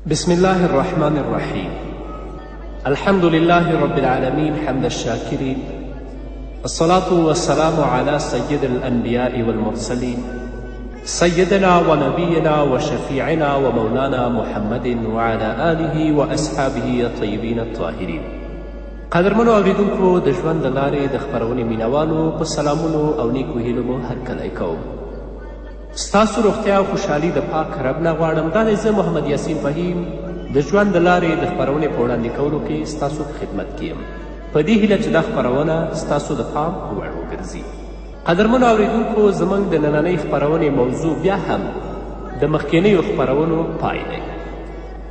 بسم الله الرحمن الرحيم. الحمد لله رب العالمين حمد الشاكرين، الصلاة والسلام على سيد الأنبياء والمرسلين سيدنا ونبينا وشفيعنا ومولانا محمد وعلى آله وأصحابه الطيبين الطاهرين. قدرمنو اوریدونکو د ژوند د لارې د خپرونې مینوالو په سلامونو او نیکو هیلو مو هرکلی کوم. ستاسو روغتیا او خوشحالي د پاک رب نه غواړم. دا دی زه محمد یاسین فهیم د ژوند د لارې د خپرونې په وړاندې کولو کې ستاسو په خدمت کې یم، په دې هیله چې دا خپرونه ستاسو د پام وړ وګرځي. قدرمنو اوریدونکو، زموږ د نننۍ خپرونې موضوع بیا هم د مخکینیو خپرونو پای دی.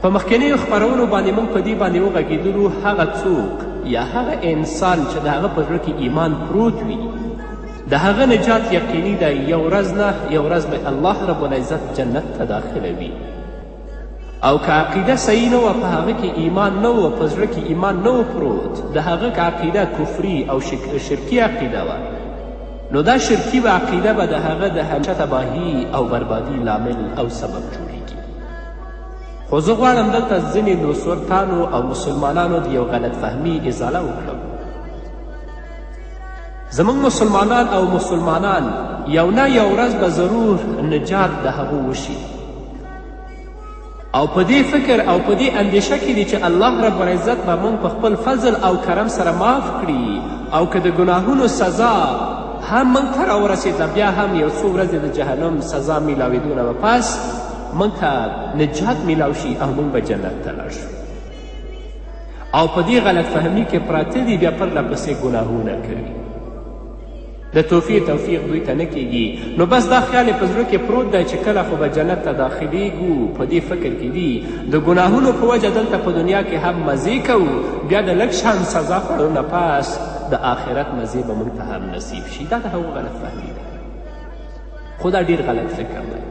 په مخکینیو خپرونو باندې موږ په دې باندې وغږېدلو هغه څوک یا هغه انسان چې د هغه په زړه کې ایمان پروت وي، د هغه نجات یقیني دی. یو ورځ نه یو ورځ به الله رب العزت جنت ته داخلوي. او که عقیده صحیح نه وه، په هغه کې ایمان نه و، په زړه کې ایمان نه و پروت، د هغه که عقیده کفري او شرکي عقیده وه، نو دا شرکي و عقیده به د هغه د همیشه تباهي او بربادي لامل او سبب جوړیږي. خو زه غواړم دلته ځینې نوسورتانو او مسلمانانو د یو غلط فهمي ازاله وکړم. زموږ مسلمانان او مسلمانان یو نه یو ورځ به ضرور نجات د هغو وشي، او په دې فکر او په دې اندیشه کې دي چې الله رب العزت به موږ په خپل فضل او کرم سره معاف کړي، او که د ګناهونو سزا هم موږ ته راورسېده، بیا هم یو څو ورځې د جهنم سزا میلاوېدو نه به پس موږ ته نجات میلاو شي او موږ به جنت ته لاړ شو. او په دې غلط فهمي کې پراته دي، بیا پرله پسې ګناهونه کوي، د توفیق دوی ته نه کیږي. نو بس دا خیال یې په زړه کې پروت دی چې کله خو به جنت ته داخلیږو، په دې فکر کې دي د ګناهونو په وجه دلته په دنیا کې هم مزې کوو، بیا د لږ شان سزا خوړو نه پس د آخرت مزې به موږ ته هم نصیب شي. دا د هغو غلط فهمي ده. خو دا ډېر غلط فکر دی،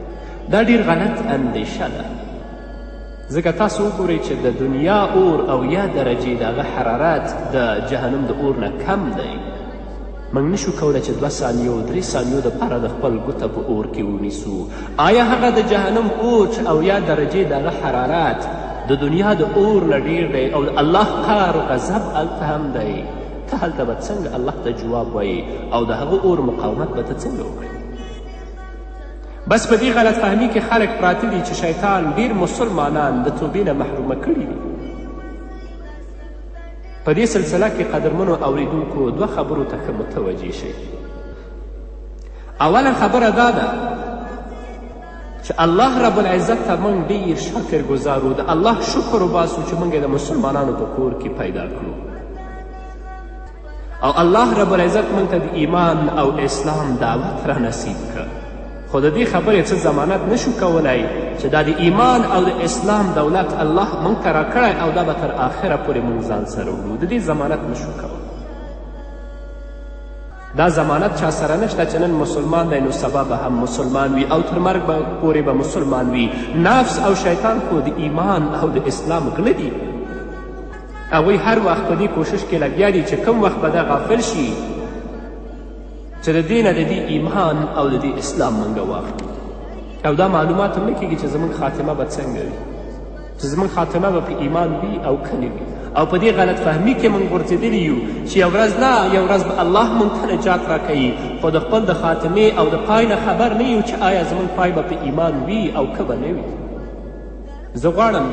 دا ډېر غلط اندیشه ده. ځکه تاسو وګورئ چې د دنیا اور او یا درجې د هغه حرارت د جهنم د اور نه کم دی. موږ نشو کولی چې 2 ثانیو 3 ثانیو دپاره د خپل ګوته په اور کې ونیسو. آیا هغه د جهنم اور چې او یا درجې د هغه حرارت د دنیا د اور نه ډېر دی او د الله قهر و غضب هلته هم دی؟ ته هلته به څنګه الله ته جواب وایي او د هغه اور مقاومت به ته څنګه وکړې؟ بس په دې غلط فهمي کې خلک پراته دي چې شیطان ډېر مسلمانان د توبې نه محرومه کړي دي. په دې سلسله کې قدرمنو اوریدونکو 2 خبرو ته ښه متوجه شئ. اوله خبره دا ده چې الله رب العزت ته موږ ډېر شکر ګزارو، د الله شکر وباسو چې موږ د مسلمانانو په کور کې پیدا کړو، او الله رب العزت موږ ته د ایمان او اسلام دعوت را نصیب کړ. خو د دې خبرې څه ضمانت نشو کولی چې دا د ایمان او د اسلام دولت الله موږ ته راکړی او دا به تر آخره پورې موږ ځان سره وړو. د دې ضمانت نشو کولی. دا ضمانت چا سره نشته چې نن مسلمان دی نو سبا به هم مسلمان وي او تر مرګ پورې به مسلمان وي. نفس او شیطان خو د ایمان او د اسلام غله دي. هغوی هر وخت په دې کوشش کې لګیا دي چې کوم وخت به دا غافل شي چې د دې نه د دې ایمان او د دې اسلام موږ واخلو. او دا معلومات هم نه کېږي چې زموږ خاتمه به څنګه وي، چې زموږ خاتمه به په ایمان وي او که نه وي. او په دې غلط فهمي کې موږ غورځېدلي یو چې یو ورځ نه یو ورځ به الله موږ ته نجات راکوي، خو د خپل د خاتمې او د پای نه خبر نه یو چې آیا زموږ پای به په ایمان وي او که به نه وي. زه غواړم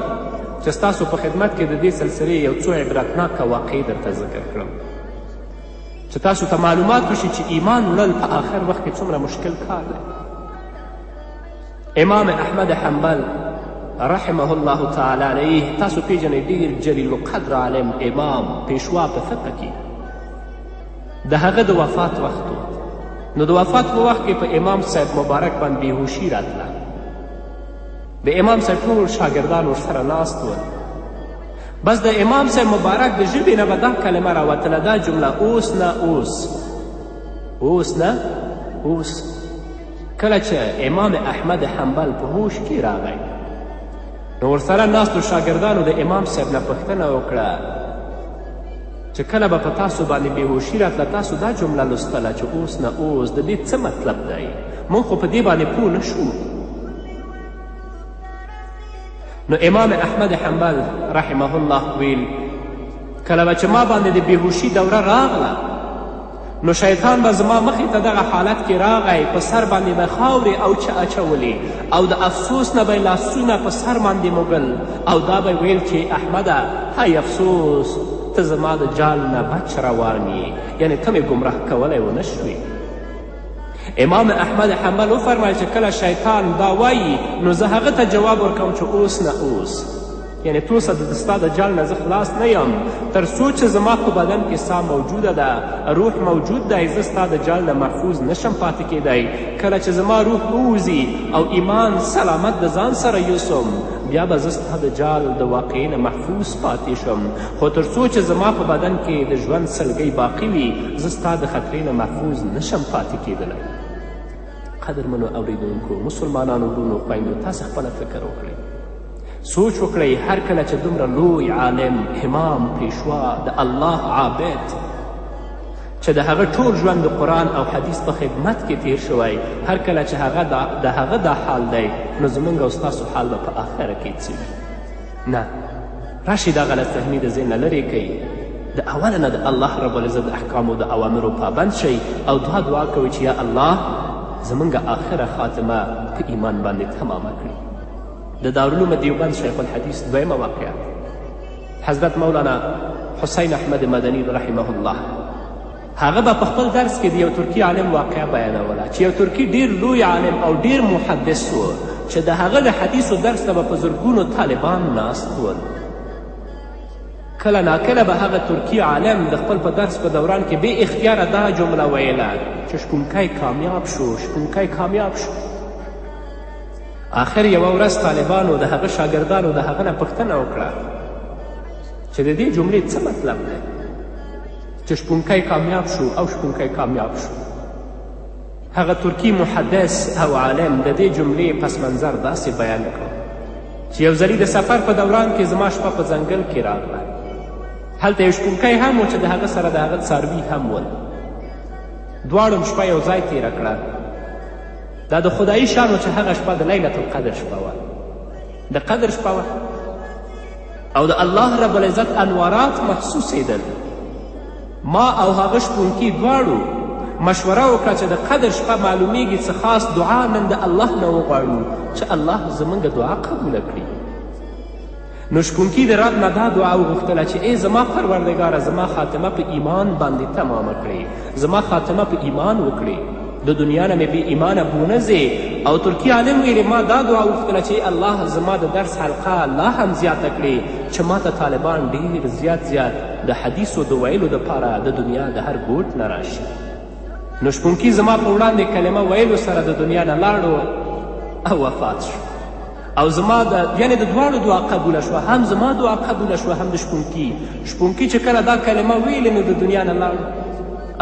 چې ستاسو په خدمت کې د دې سلسلې یو څو عبرتناکه واقعې درته ذکر کړم چې تاسو ته معلومات وشي چې ایمان وړل په آخر وخت کې څومره مشکل کار دی. امام احمد حنبل رحمه الله تعالی علیه، تاسو پیژنئ ډېر جلیل القدر عالم، امام، پیشوا په فقه کې. د هغه د وفات وخت و. نو د وفات په وخت کې په امام صاحب مبارک باندې بېهوشي راتله. د امام صاحب ټول شاګردان ورسره ناست ول. بس د امام صاحب مبارک د ژبې نه به دا کلمه راوتله، دا جمله اوس نه اوس، اوس نه اوس. کله چې امام احمد حنبل په هوش کې راغی نو ورسره ناستو شاګردانو د امام صاحب نه پوښتنه وکړه چې کله به په تاسو باندې بېهوشي راتله تاسو دا جمله لوستله چې اوس نه اوس، د دې څه مطلب دی؟ موږ خو په دې باندې پوه نه شو. نو امام احمد حنبل رحمه الله ویل کله به چې ما باندې د بېهوشي دوره راغله نو شیطان به زما مخې ته دغه حالت کې راغی، په سر باندې به خاورې او چه اچولې او د افسوس نه به یې لاسونه په سر باندې موږل او دا به ویل چې احمده های افسوس ته زما د جال نه بچ روان یې، یعنې ته مې ګمراه کولی ونه شوې. امام احمد حنبل وفرمیل چې کله شیطان دا وایي نو زه هغه ته جواب ورکوم چې اوس نه اوس، یعنې تو سه ستا د جال نه زه خلاص نه یم تر څو چې زما په بدن کې سا موجوده ده، روح موجود دی، زه ستا د جال نه محفوظ نشم پاتې کیدی. کله چې زما روح ووځي او ایمان سلامت د ځان سره یوسم بیا به زه ستا د جال د واقعې نه محفوظ پاتې شم، خو تر څو چې زما په بدن کې د ژوند سلګۍ باقي وي زه ستا د خطرې نه محفوظ نشم پاتې کیدلی. قدرمنو اوریدونکو، مسلمانانو ورونو، خویندو، تاسې خپله فکر وکړئ، سوچ وکړئ هر کله چې دومره لوی عالم، امام، پیشوا، د الله عابد چې د هغه ټول ژوند د قرآن او حدیث په خدمت کې تیر شوی، هر کله چې د هغه دا حال دی نو زموږ او ستاسو حال به په آخره کې څه وي؟ نه، راشئ دا غلط فهمي د ذهن نه لرې کوئ. د اوله نه د الله رب العزت د احکامو د اوامرو پابند شئ او دعا کوئ چې یا الله زموږ آخره خاتمه په ایمان باندې تمامه کړي. د دارالعلوم دیوبند شیخ الحدیث دویمه واقعه، حضرت مولانا حسین احمد مدنی رحمه الله، هغه به په خپل درس کې د یو ترکی عالم واقعه بیانوله چې یو ترکی ډیر لوی عالم او ډیر محدث و چې د هغه د حدیثو درس ته به په زرګونو طالبان ناست ول. کله ناکله به هغه ترکی عالم د خپل په درس په دوران کې بې اختیاره دا جمله ویله چې شپونکی کامیاب شو، شپونکی کامیاب شو. آخر یوه ورځ طالبانو د هغه شاګردانو د هغه نه پوښتنه وکړه چې د دې جملې څه مطلب دی چې شپونکی کامیاب شو او شپونکی کامیاب شو. هغه ترکی محدث او عالم د دې جملې پس منظر داسې بیان کړ چې یو ځلي د سفر په دوران کې زما شپه په ځنګل کې راغله، هلته یو شپونکی هم و چې د هغه سره د هغه څاروي هم ول، دواړو شپه یو ځای تیره کړه. دا د خدایي شان و چې هغه شپه د لیلة القدر شپه وه، د قدر شپه وه او د الله رب العزت انوارات محسوسېدل. ما او هغه شپونکي دواړو مشوره وکړه چې د قدر شپه معلومیږي څه خاص دعا نن د الله نه وغواړو چې الله زموږ دعا قبوله کړي. نو شپونکي د رب نه دا دعا وغوښتله چې ای زما پروردګاره زما خاتمه په ایمان باندې تمامه کړې، زما خاتمه په ایمان وکړې، د دنیا نه مې بې ایمانه بونځې. او ترکی عالم ویلې ما دا دعا وغوښتله چې الله زما د درس حلقه لا هم زیاته کړې چې ما ته طالبان ډېر زیات د حدیثو د ویلو دپاره د دنیا د هر ګوټ نه راشي. نو شپونکي زما په وړاندې کلمه ویلو سره د دنیا نه لاړو او وفات شو. او زما یعنې د دواړو دعا قبوله شوه، هم زما دعا قبوله شوه هم د شپونکي چې کله دا کلمه ویلې نو د دنیا نه لاړو.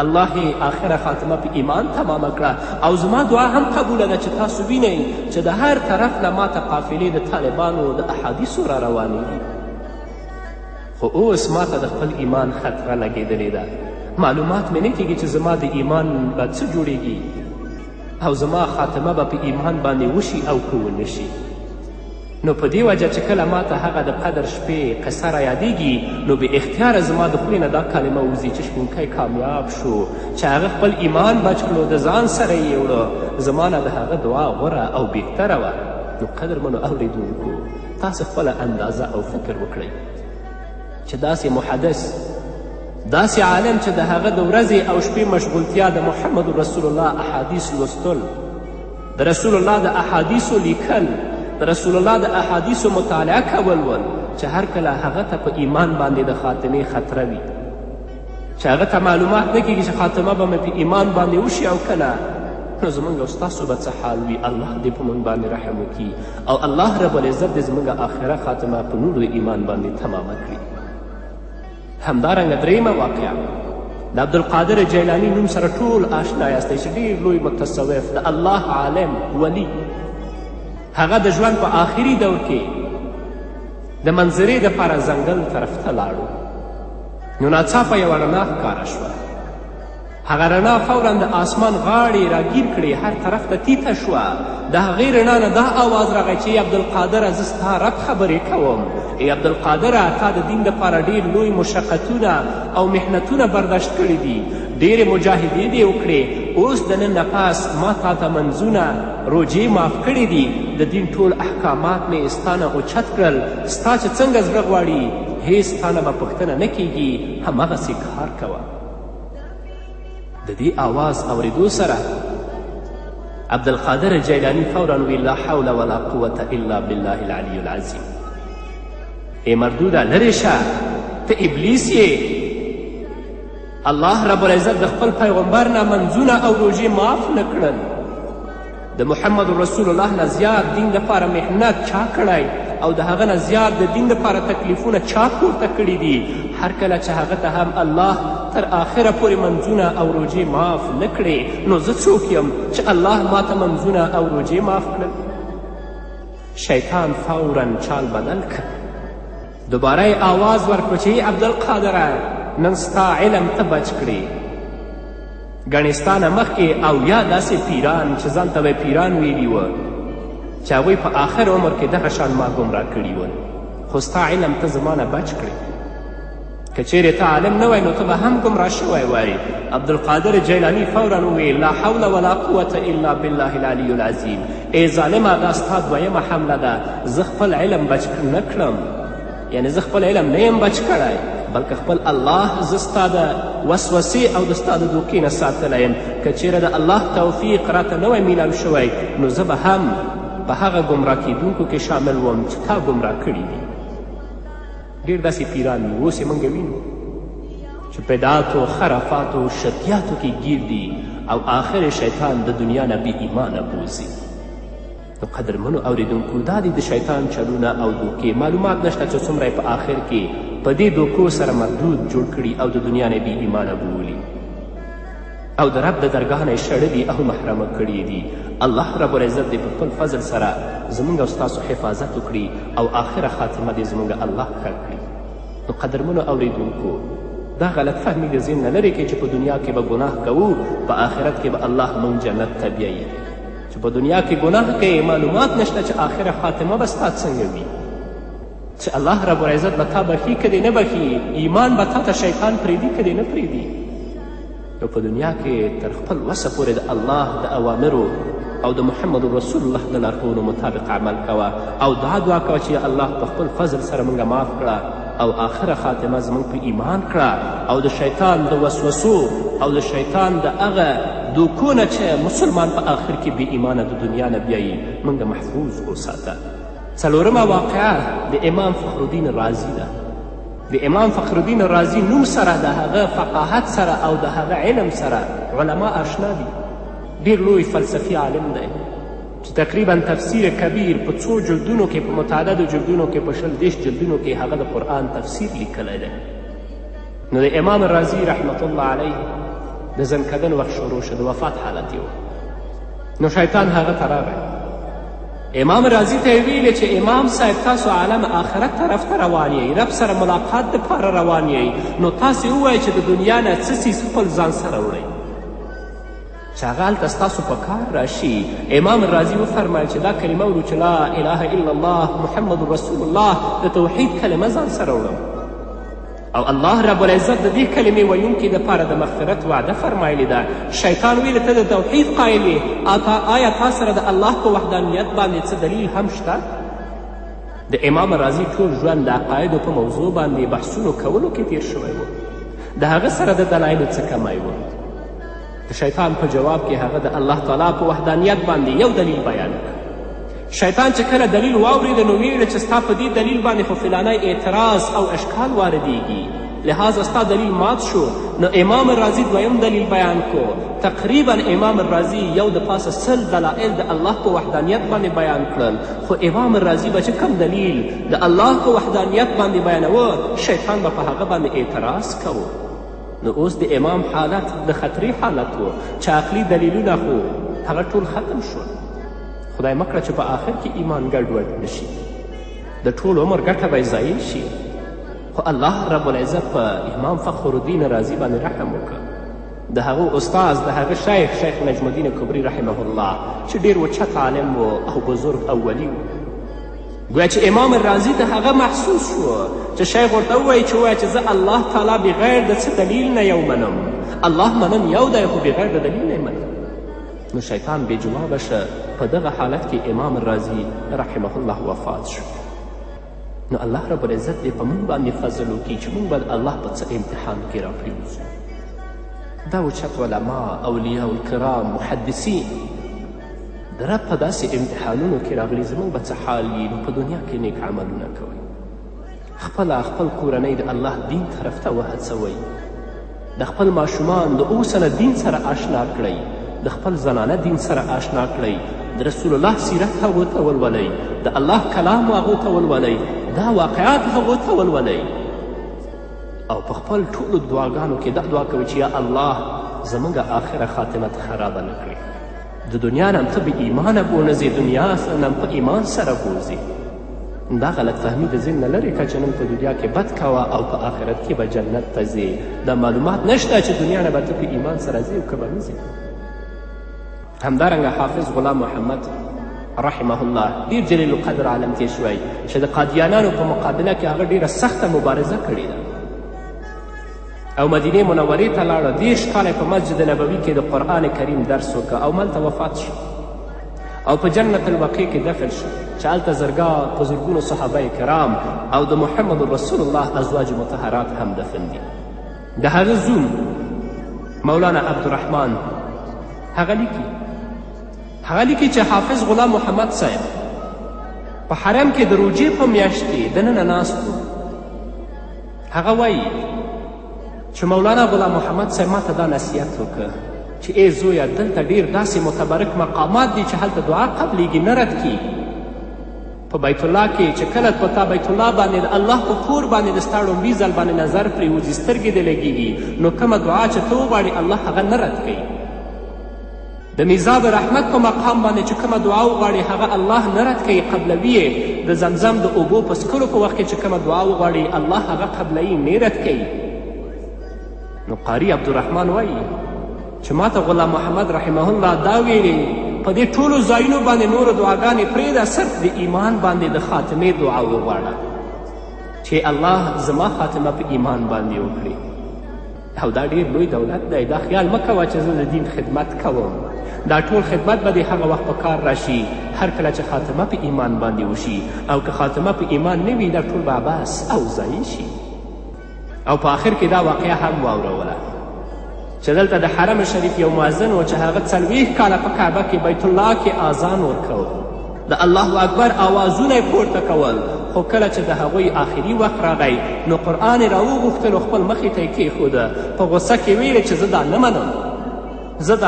الله یې آخره خاتمه په ایمان تمامه کړه او زما دعا هم قبوله ده چې تاسو وینئ چې د هر طرف نه ماته قافلې د طالبانو د احادیثو را روانېږي. خو اوس ماته د خپل ایمان خطره لګېدلې ده، معلومات مې نه کېږي چې زما د ایمان به څه جوړیږي او زما خاتمه به په ایمان باندې وشي او که ونه شي. نو په دې وجه چې کله ماته هغه د قدر شپې قصه را یادیږي نو بې اختیاره زما د خولې نه دا کلمه وځي چې شپونکی کامیاب شو، چې هغه خپل ایمان بچ کړو، د ځان سره یې وړه. زما نه د هغه دعا غوره او بهتره وه. نو قدرمنو اوریدونکو، تاسې خپله اندازه او فکر وکړئ چې داسې محدث، داسې عالم چې د هغه د ورځې او شپې مشغولتیا د محمد رسول الله احادیث لوستل، د رسول الله د احادیثو لیکل، د رسول الله د احادیثو مطالعه کول ول، چې هر کله هغه ته په ایمان باندې د خاتمې خطره وي، چې هغه ته معلومات نه کېږي چې خاتمه به مې په ایمان باندې وشي او که نه، نو زموږ او ستاسو به څه حال وي؟ الله دې په موږ باندې رحم وکړي او الله رب العزت دې زموږ آخره خاتمه په نور د ایمان باندې تمامه کړي. همدارنګه درېیمه واقعه د عبدالقادر جیلاني نوم سره ټول آشنا یاستئ چې ډېر لوی متصوف د الله عالم ولی. هغه د ژوند په آخري دور کې د منظرې دپاره ځنګل طرف ته لاړو. نو ناڅاپه یوه رڼا ښکاره شوه. هغه رڼا فورا د آسمان غاړې راګیر کړې، هر طرف ته تیته شوه. د هغې رڼا نه دا آواز راغی چې ای عبدالقادره زه ستا رب خبرې کوم. ای عبدالقادره تا د دین دپاره ډېر لوی مشقتونه او محنتونه برداشت کړي دي، ډېرې مجاهدې دې وکړې، اوس د نن نه پس ما تا ته منځونه روجې معاف کړي دي، د دین ټول احکامات مې ستا نه اوچت کړل، ستا چې څنګه زړه غواړي هېڅ ستا نه به پوښتنه نه کیږي، هماغسې کار کوه. د دې آواز اورېدو سره عبدالقادر جیلانی فورا ویل لا حول ولا قوة الا بالله العلی العظیم. ای مردوده لرې شه، ته ابلیس یې. الله رب العزت د خپل پیغمبر نه منځونه او روژې معاف نه کړل. د محمد رسول الله نه زیات دین دپاره محنت چا کړی او د هغه نه زیات د دین دپاره تکلیفونه چا پورته کړي دي؟ هر کله چې هغه ته هم الله تر آخره پورې منځونه او روژې معاف نه کړې، نو زه څوک یم چې الله ما ته منځونه او روژې معاف کړل؟ شیطان فورا چال بدل کړ. دوباره یې آواز ورکړو چې ای عبدالقادره نن ستا علم ته بچ کړې. ګڼې ستا نه مخکې اویا داسې پیران چې ځان ته به پیران ویلي وه چې هغوی په آخر عمر کې دغه شان ما ګمراه کړي ول، خو ستا علم ته زما نه بچ کړې. که چیرې ته عالم نه وای نو ته به هم ګمراه شوی وای. عبدالقادر جیلانی فورا وویل لا حول ولا قوة الا بالله العلی العظیم. ای ظالمه دا ستا دویمه حمله ده، زه خپل علم بچ نه کړم، یعنی زه خپل علم نه یم بچ کړی، بلکې خپل الله زه ستا د وسوسې او د ستا د دوکې نه ساتلی یم. که چیرې د الله توفیق راته نه وای میلاو شوی نو زه به هم په هغه ګمراه کیدونکو کې شامل وم چې تا ګمراه کړي دي. ډېر داسې پیران دي اوس یې موږ وینو چې بدعاتو خرافاتو شرکیاتو کې گیر دي او آخر شیطان د دنیا نه بې ایمانه بوځي. نو قدرمنو اوریدونکو دا دي د شیطان چلونه او دوکې. معلومات نشته چې څومره یې په آخر کې په دې دوکو سره مردود جوړ کړي او د دنیا نه بې ایمانه بولي او د رب د درګاه نه یې شړلي او محرمه کړي دي. الله رب العزت دې په خپل فضل سره زموږ او ستاسو حفاظت وکړي او آخره خاتمه دې زموږ الله ښه کړي. نو قدرمنو اوریدونکو دا غلط فهمي د ذهن نه لرې کړئ چې په دنیا کې به ګناه کوو، په آخرت کې به الله موږ جنت ته بیایي. چې په دنیا کې ګناه کوې معلومات نشته چې آخره خاتمه به ستا څنګه وي، چې الله رب العزت به تا بخي که دې نه بخي، ایمان به تا ته شیطان پرېږدي که دې نه پرېږدي. نو په دنیا کې تر خپل وسه پورې د الله د اوامرو او د محمد رسول الله د لارښوونو مطابق عمل کوه او دعا کوه چې الله په خپل فضل سره موږ معاف کړه او آخره خاتمه زموږ په ایمان کړه او د شیطان د وسوسو او د شیطان د هغه دوکو نه چې مسلمان په آخر کې بې ایمانه د دنیا نه بیایي موږ محفوظ وساته. څلورمه واقعه د امام فخرالدین رازي ده. د امام فخرالدین رازي نوم سره د هغه فقاهت سره او د هغه علم سره علما آشنا دي. ډېر لوی فلسفي عالم دی چې تقریبا تفسیر کبیر په څو جلدونو کې په متعددو جلدونو کې په 20 جلدونو کې هغه د قرآن تفسیر لیکلی دی. نو د امام رازي رحمت الله علیه د زنکدن وخت شروع شو، د وفات حالت یې نو شیطان هغه ته راغی. امام رازي ته یې ویلې چې امام صاحب تاسو عالم آخرت طرف ته روان یئ، رب سره ملاقات دپاره روان یئ، نو تاسې ووایئ چې د دنیا نه څه څیز خپل ځان سره وړئ چې هغه هلته ستاسو په کار راشي. امام رازي وفرمیل چې دا کلمه ورو چې لا اله الا الله محمد رسول الله د توحید کلمه ځان سره وړم او الله رب العزت د دې کلمې ویونکي دپاره د مغفرت وعده فرمایلې ده. شیطان ویلې ته د توحید قایل یې، آیا تا سره د الله په وحدانیت باندې څه دلیل هم شته؟ د امام رازي ټول ژوند د عقایدو په موضوع باندې بحثونو کولو کې تیر شوی و، د هغه سره د دلایلو څه کمی و. د شیطان په جواب کې هغه د الله تعالی په وحدانیت باندې یو دلیل بیان کړ. شیطان چې کله دلیل واورېده نو ویل چې ستا په دې دلیل باندې خو فلانی اعتراض او اشکال واردیږي، لحاظه ستا دلیل مات شو. نو امام رازي دویم دلیل بیان کو. تقریبا امام رازي یو د پاسه 100 دلایل د الله په وحدانیت باندې بیان کړل، خو امام رازي به چې کم دلیل د الله په وحدانیت باندې بیانوه شیطان به په هغه باندې اعتراض کوه. نو اوس د امام حالت د خطري حالت و چې عقلي دلیلونه خو هغه ټول ختم شول. خدای مکړه چې په آخر کې ایمان ګډوډ نشي، د ټول عمر ګټه به ضایع شي. خو الله رب العزت په امام فخرالدین رازي باندې رحم وکړ. د هغه استاز د هغه شیخ نجم الدین کبري رحمه الله چې ډېر اوچت عالم و او بزرگ او ولی و. گویا چې امام رازي د هغه محسوس شو چې شیخ ورته ووایي چې ووایه چې زه الله تعالی بغیر د څه دلیل نه یو منم، الله منم یو دی خو بغیر د دلیل نه منم. نو شیطان بې جوابه شه. په دغه حالت کې امام رازي رحمه الله وفات شو. نو الله رب العزت دې په موږ باندې فضل وکړي چې موږ به الله په څه امتحان کې راپرېوځو. دا اوچت علما، اولیاء الکرام، محدثین د رب په داسې امتحانونو کې راغلي زموږ به څه حال وي. نو په دنیا کې نیک عملونه کوئ، خپل کورنۍ د الله دین طرف ته وهڅوئ، د خپل ماشومان د اوسه نه دین سره آشنا کړئ، د خپل زنانه دین سره آشنا کړئ، د رسول الله سیرت هغو ته ولولئ، د الله کلام هغو ته ولولئ، دا واقعات هغو ته ولولئ. او په خپل ټولو دعاګانو کې دا دعا کوئ چې یا الله زموږ آخره خاتمت خرابه نه کړي، د دنیا نه هم ته بې ایمانه بونځې، دنیا نه هم په ایمان سره بوځې. دا غلط فهمي د ذهن نه لرې کړه چې نن په دنیا کې بد کوه او په آخرت کې به جنت ته ځې. دا معلومات نشته چې دنیا نه به ته په ایمان سره ځې او که به نه ځې. همدارنګه حافظ غلام محمد رحمه الله ډېر جلیل القدر عالم تېر شوی چې د قادیانانو په مقابله کې هغه ډېره سخته مبارزه کړې ده او مدینې منورې ته لاړه. 30 کاله په مسجد نبوي کې د قرآن کریم درس وکړه او ملته وفات شو او په جنت البقیع کې دفن شو چې هلته په زرګونو صحابه کرام او د محمد رسول الله ازواج مطهرات هم دفن دي. د هغه زوم مولانا عبدالرحمن هغه لیکي چې حافظ غلام محمد صاحب په حرم کې د روجې په میاشت کې دننه ناست و. هغه وایي چې مولانا غلام محمد صاحب ما ته دا نصیحت وکړه چې ای زویه دلته ډېر داسې متبرک مقامات دي چې هلته دعا قبلیږي نه رد کیږي. په بیت الله کې چې کله په تا بیت الله باندې د الله په کور باندې د ستا لومړي ځل باندې نظر پرېوځي، سترګې دې لګېږي، نو کومه دعا چې ته وغواړې الله هغه نه رد کوي. د میزاب رحمت په مقام باندې چې کومه دعا وغواړې هغه الله نه رد کوي، قبلوي یې. د زمزم د اوبو په څکلو په وخت کې چې کومه دعا وغواړې الله هغه قبلوي، نه رد کوي. نو قاری عبدالرحمن وایي چې ما ته غلام محمد رحمه الله دا ویلې په دې ټولو ځایونو باندې نورو دعاګانې پرېږده، صرف د ایمان باندې د خاتمې دعا وغواړه چې الله زما خاتمه په ایمان باندې وکړي. او دا ډېر لوی دولت دی. دا خیال مه کوه چې زه د دین خدمت کوم، دا ټول خدمت به د هغه وخت په کار راشي هر کله چې خاتمه په ایمان باندې وشي. او که خاتمه په ایمان نه وي دا ټول به عباس او ضایع شي. او په آخر کې دا واقعه هم واوروله چې دلته د حرم شریف یو مؤذن و چې هغه 40 کاله په کعبه کې بیت الله کې اذان ورکول، د الله اکبر آوازونه یې پورته کول. خو کله چې د هغوی آخري وخت راغی نو قرآن یې راوغوښتل او خپل مخې ته یې کېښوده. په غوسه کې ویلې چې زه دا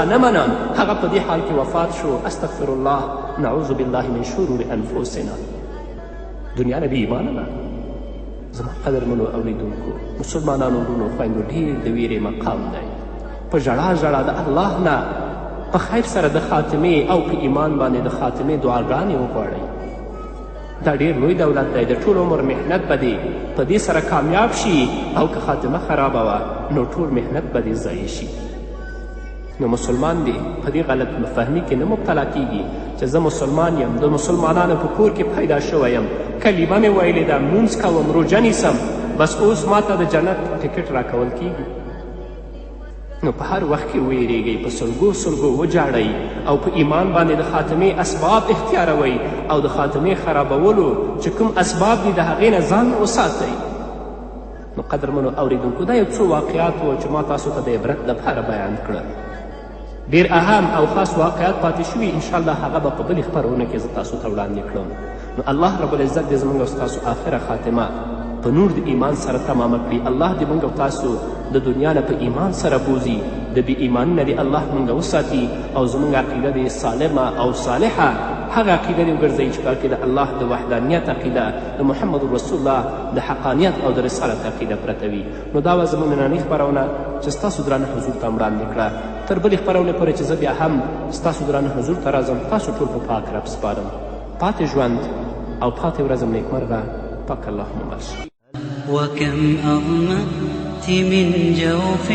نه منم. هغه په دې حال کې وفات شو. استغفر الله، نعوذ بالله من شرور انفسنا. دنیا نه بې ایمانه ده. زما قدرمنو اوریدونکو، مسلمانانو ورونو خویندو، ډېر د ویرې مقام دی. په ژړا د الله نه په خیر سره د خاتمې او په ایمان باندې د خاتمې دعاګانې وغواړئ. دا ډېر لوی دولت دی. د ټول عمر محنت به دې په دې سره کامیاب شي او که خاتمه خرابه وه نو ټول محنت به دې ضایع شي. نو مسلمان دې په دې غلط فهمي کې نه مبتلا کیږي چې زه مسلمان یم، د مسلمانانو په کور کې پیدا شوی یم، کلمه مې ویلې ده، لمونځ کوم، روژه نیسم، بس اوس ما ته د جنت ټکټ راکول کیږي. نو په هر وخت کې ویرېږئ، په سلګو وجاړئ او په ایمان باندې د خاتمې اسباب اختیاروئ او د خاتمې خرابولو چې کوم اسباب دي د هغې نه ځان وساتئ. نو قدرمنو اوریدونکو، دا یو څو واقعات وو چې ما تاسو ته د عبرت لپاره بیان کړل. ډېر اهم او خاص واقعات پاتې شوي، انشاءالله هغه به په بلې خپرونه کې زه تاسو ته وړاندې کړم. نو الله رب العزت دې زموږ او ستاسو آخره خاتمه په نور د ایمان سره تمامه کړي. الله دې موږ او تاسو د دنیا نه په ایمان سره بوځي، د بې ایماني نه دې الله موږ وساتي او زموږ عقیده دې سالمه او صالحه هغه عقیده دې وګرځوي چې پکې د الله د وحدانیت عقیده، د محمد رسول الله د حقانیت او د رسالت عقیده پرته وي. نو دا وه زموږ نننۍ خپرونه چې ستاسو درانه حضور ته وړاندې کړه. تر بلې خپرونې پورې چې زه بیا هم ستاسو درانه حضور ته راځم، تاسو ټول په پاک رب سپارم. پاتې ژوند او پاتې ورځم نیکمرغه. پاک اللهم مل شي. وكم أظمأت من جوف